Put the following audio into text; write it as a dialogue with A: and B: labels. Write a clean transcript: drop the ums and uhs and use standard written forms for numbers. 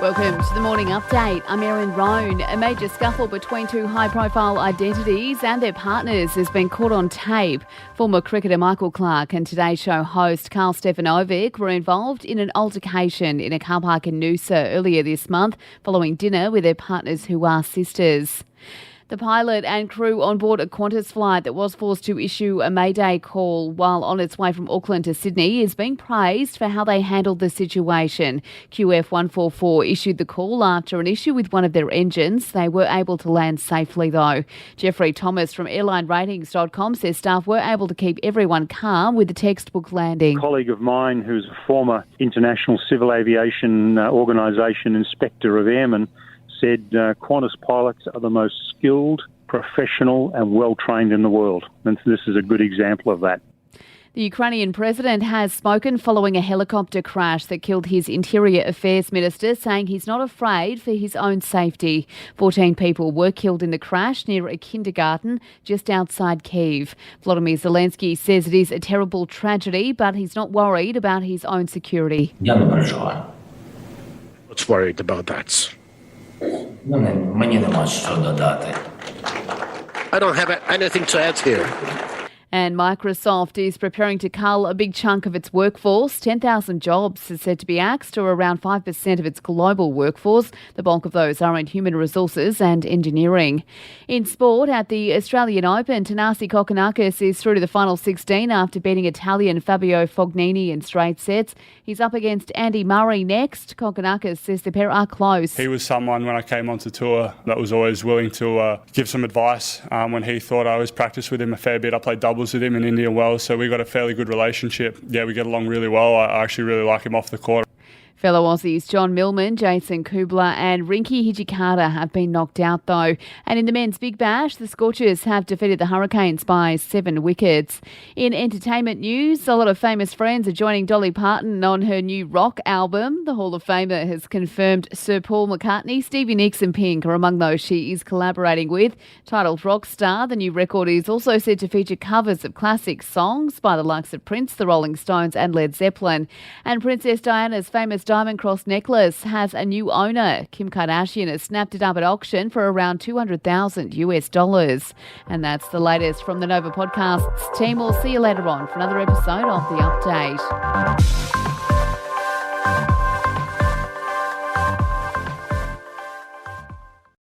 A: Welcome to the Morning Update. I'm Erin Roan. A major scuffle between two high-profile identities and their partners has been caught on tape. Former cricketer Michael Clarke and Today Show host Karl Stefanovic were involved in an altercation in a car park in Noosa earlier this month following dinner with their partners who are sisters. The pilot and crew on board a Qantas flight that was forced to issue a mayday call while on its way from Auckland to Sydney is being praised for how they handled the situation. QF 144 issued the call after an issue with one of their engines. They were able to land safely though. Jeffrey Thomas from airlineratings.com says staff were able to keep everyone calm with the textbook landing.
B: A colleague of mine who's a former International Civil Aviation Organisation Inspector of Airmen said Qantas pilots are the most skilled, professional and well-trained in the world. And this is a good example of that.
A: The Ukrainian president has spoken following a helicopter crash that killed his Interior Affairs Minister, saying he's not afraid for his own safety. 14 people were killed in the crash near a kindergarten just outside Kyiv. Volodymyr Zelensky says it is a terrible tragedy, but he's not worried about his own security.
C: What's worried about that? I don't have anything to add here.
A: And Microsoft is preparing to cull a big chunk of its workforce. 10,000 jobs is said to be axed, or around 5% of its global workforce. The bulk of those are in human resources and engineering. In sport, at the Australian Open, Thanasi Kokkinakis is through to the final 16 after beating Italian Fabio Fognini in straight sets. He's up against Andy Murray next. Kokkinakis says the pair are close.
D: He was someone when I came onto tour that was always willing to give some advice when he thought I was practiced with him a fair bit. I played doubles with him in Indian Wells, so we got a fairly good relationship. Yeah, we get along really well. I actually really like him off the court.
A: Fellow Aussies John Millman, Jason Kubler and Rinky Hijikata have been knocked out though. And in the men's Big Bash, the Scorchers have defeated the Hurricanes by 7 wickets. In entertainment news, a lot of famous friends are joining Dolly Parton on her new rock album. The Hall of Famer has confirmed Sir Paul McCartney, Stevie Nicks and Pink are among those she is collaborating with. Titled Rockstar, the new record is also said to feature covers of classic songs by the likes of Prince, the Rolling Stones and Led Zeppelin. And Princess Diana's famous diamond cross necklace has a new owner. Kim Kardashian has snapped it up at auction for around $200,000. And that's the latest from the Nova Podcasts team. We'll see you later on for another episode of The Update.